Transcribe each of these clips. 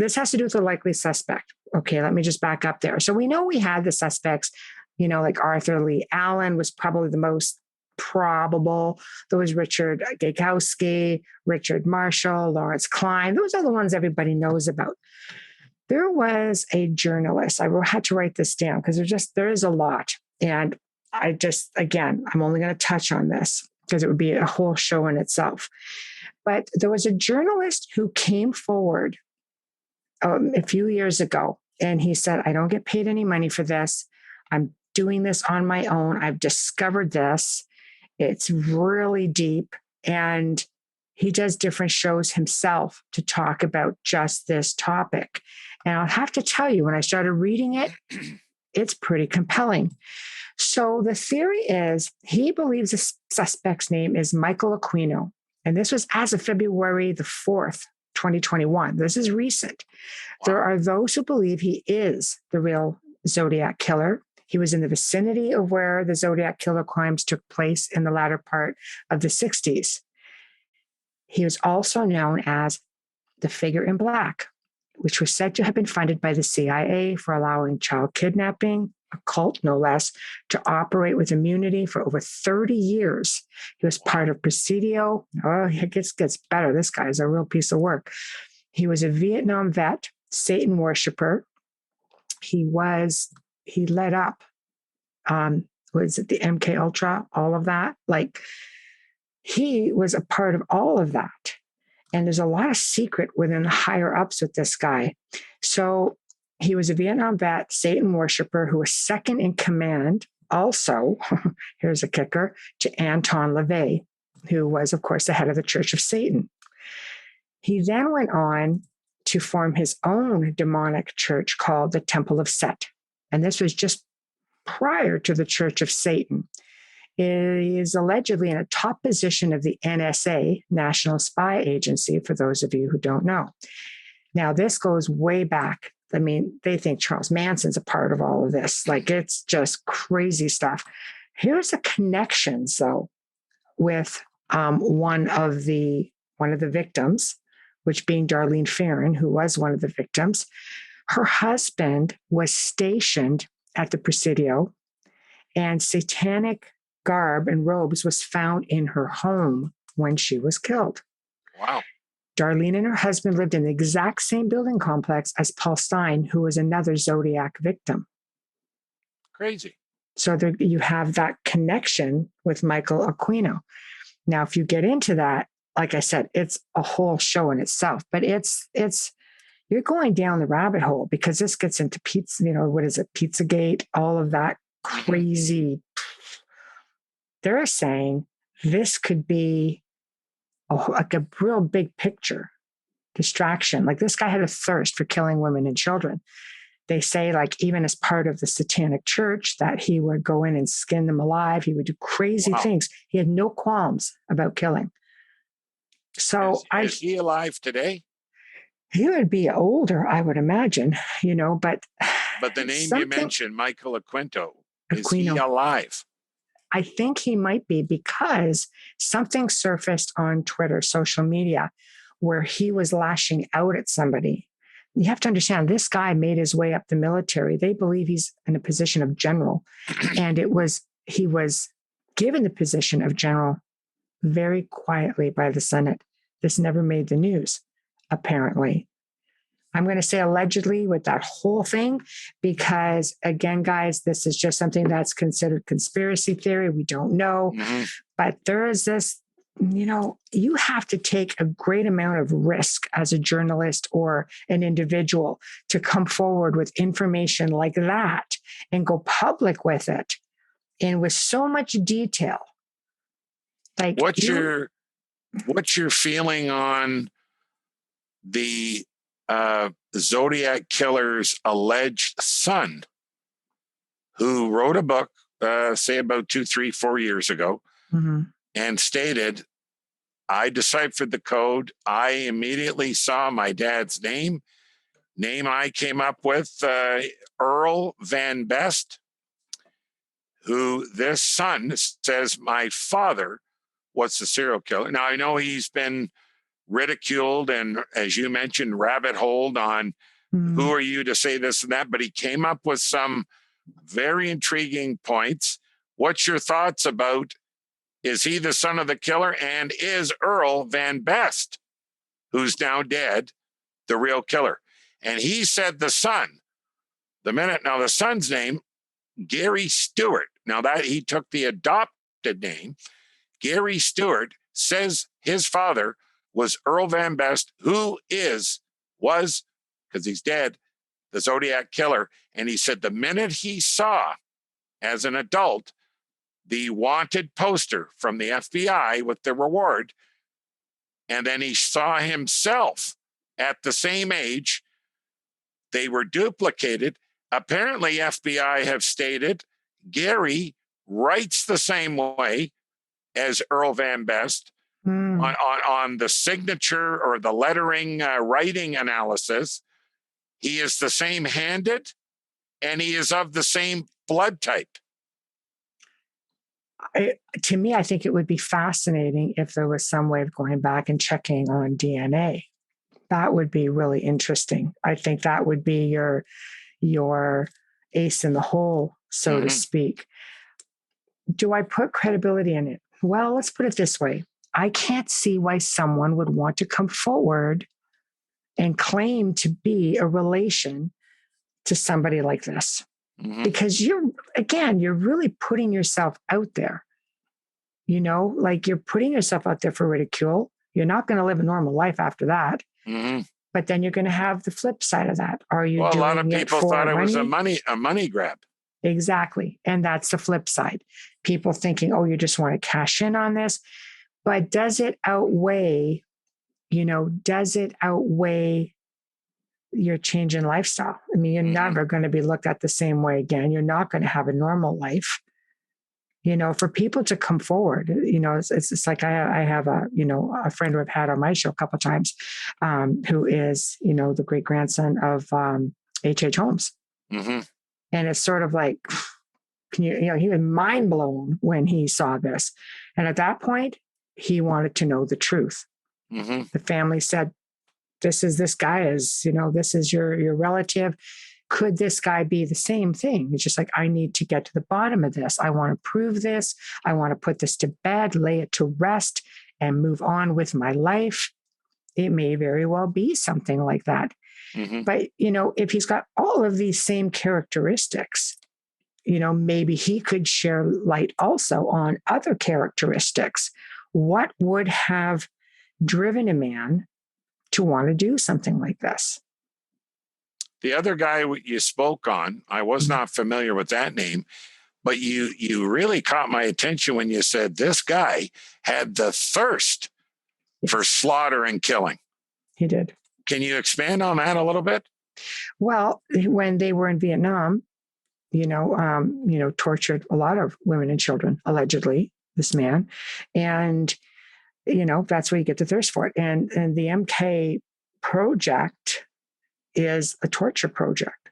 this has to do with a likely suspect. Okay, let me just back up there. So we know we had the suspects, like Arthur Lee Allen was probably the most probable. There was Richard Gajkowski, Richard Marshall, Lawrence Klein. Those are the ones everybody knows about. There was a journalist. I had to write this down because there is a lot. And again, I'm only going to touch on this because it would be a whole show in itself. But there was a journalist who came forward a few years ago, and he said, I don't get paid any money for this. I'm doing this on my own. I've discovered this. It's really deep. And he does different shows himself to talk about just this topic. And I'll have to tell you, when I started reading it, it's pretty compelling. So the theory is he believes the suspect's name is Michael Aquino. And this was as of February the 4th, 2021. This is recent. Wow. There are those who believe he is the real Zodiac Killer. He was in the vicinity of where the Zodiac Killer crimes took place in the latter part of the 60s. He was also known as the Figure in Black, which was said to have been funded by the CIA for allowing child kidnapping, a cult no less, to operate with immunity for over 30 years. He was part of Presidio. Oh, it gets better. This guy is a real piece of work. He was a Vietnam vet, Satan worshiper. He led up, was it the MK Ultra, all of that? He was a part of all of that. And there's a lot of secret within the higher ups with this guy. So he was a Vietnam vet, Satan worshiper, who was second in command, also, here's a kicker, to Anton LaVey, who was, of course, the head of the Church of Satan. He then went on to form his own demonic church called the Temple of Set. And this was just prior to the Church of Satan. He is allegedly in a top position of the NSA, National Spy Agency, for those of you who don't know. Now, this goes way back. I mean, they think Charles Manson's a part of all of this. It's just crazy stuff. Here's the connections, though, with one of the victims, which being Darlene Ferrin, who was one of the victims. Her husband was stationed at the Presidio, and satanic garb and robes was found in her home when she was killed. Wow. Darlene and her husband lived in the exact same building complex as Paul Stein, who was another Zodiac victim. Crazy. So there, you have that connection with Michael Aquino. Now, if you get into that, like I said, it's a whole show in itself, but it's you're going down the rabbit hole because this gets into pizza, what is it? Pizzagate, all of that crazy. They're saying this could be a real big picture distraction. This guy had a thirst for killing women and children. They say, even as part of the satanic church, that he would go in and skin them alive. He would do crazy things. He had no qualms about killing. So is he alive today? He would be older, I would imagine, but the name you mentioned, Michael Aquino, is he alive? I think he might be, because something surfaced on Twitter, social media, where he was lashing out at somebody. You have to understand, this guy made his way up the military. They believe he's in a position of general. And he was given the position of general very quietly by the Senate. This never made the news, apparently. I'm going to say allegedly with that whole thing, because again, guys, this is just something that's considered conspiracy theory. We don't know, but there is this, you have to take a great amount of risk as a journalist or an individual to come forward with information like that and go public with it and with so much detail. What's your feeling on the Zodiac Killer's alleged son, who wrote a book, say about 2, 3, 4 years ago, and stated, I deciphered the code. I immediately saw my dad's name I came up with, Earl Van Best, who this son says my father was the serial killer. Now, I know he's been ridiculed and, as you mentioned, rabbit holed on who are you to say this and that, but he came up with some very intriguing points. What's your thoughts about, is he the son of the killer, and is Earl Van Best, who's now dead, the real killer? And he said the son, the son's name, Gary Stewart. Now that he took the adopted name, Gary Stewart, says his father was Earl Van Best, who was, because he's dead, the Zodiac Killer. And he said the minute he saw, as an adult, the wanted poster from the FBI with the reward, and then he saw himself at the same age, they were duplicated. Apparently, FBI have stated Gary writes the same way as Earl Van Best on the signature or the lettering, writing analysis. He is the same handed, and he is of the same blood type. To me, I think it would be fascinating if there was some way of going back and checking on DNA. That would be really interesting. I think that would be your ace in the hole, so to speak. Do I put credibility in it? Well, let's put it this way. I can't see why someone would want to come forward and claim to be a relation to somebody like this. Because you're really putting yourself out there. Like you're putting yourself out there for ridicule. You're not going to live a normal life after that. But then you're going to have the flip side of that. Are you doing it for money? A lot of people thought it was a money grab. Exactly. And that's the flip side. People thinking, oh, you just want to cash in on this. But does it outweigh your change in lifestyle? I mean, you're never going to be looked at the same way again. You're not going to have a normal life. For people to come forward, it's like I have a friend who I've had on my show a couple of times, who is, the great grandson of H.H. Holmes. And it's sort of like, he was mind blown when he saw this. And at that point, he wanted to know the truth. The family said, this guy is, this is your relative. Could this guy be the same thing? It's just like, I need to get to the bottom of this. I want to prove this. I want to put this to bed, lay it to rest, and move on with my life. It may very well be something like that. But, if he's got all of these same characteristics, maybe he could share light also on other characteristics. What would have driven a man to want to do something like this? The other guy you spoke on, I was not familiar with that name, but you really caught my attention when you said this guy had the thirst for slaughter and killing. He did. Can you expand on that a little bit? Well, when they were in Vietnam, tortured a lot of women and children, allegedly, this man. And, that's where you get the thirst for it. And the MK project is a torture project.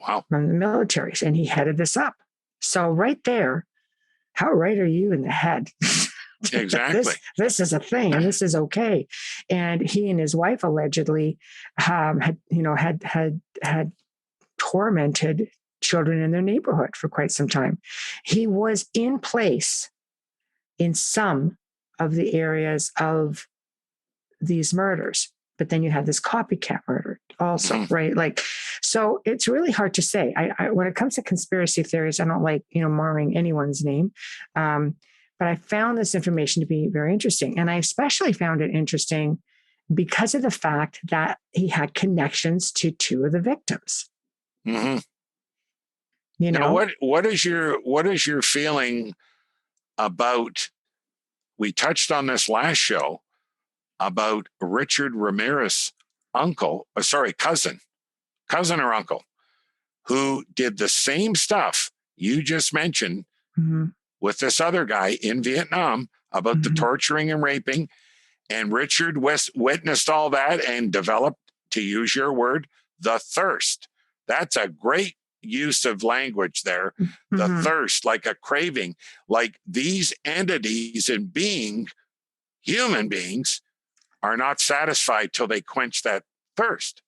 Wow. From the militaries. And he headed this up. So right there, how right are you in the head? Exactly. This is a thing, and this is okay. And he and his wife allegedly had tormented children in their neighborhood for quite some time. He was in place in some of the areas of these murders, but then you have this copycat murder also, right? Like, so it's really hard to say. I when it comes to conspiracy theories, I don't like, marring anyone's name. But I found this information to be very interesting. And I especially found it interesting because of the fact that he had connections to two of the victims. Now, what is your feeling about, we touched on this last show, about Richard Ramirez's cousin or uncle, who did the same stuff you just mentioned with this other guy in Vietnam about the torturing and raping. And Richard witnessed all that and developed, to use your word, the thirst. That's a great use of language there. The thirst, like a craving, like these entities and human beings are not satisfied till they quench that thirst.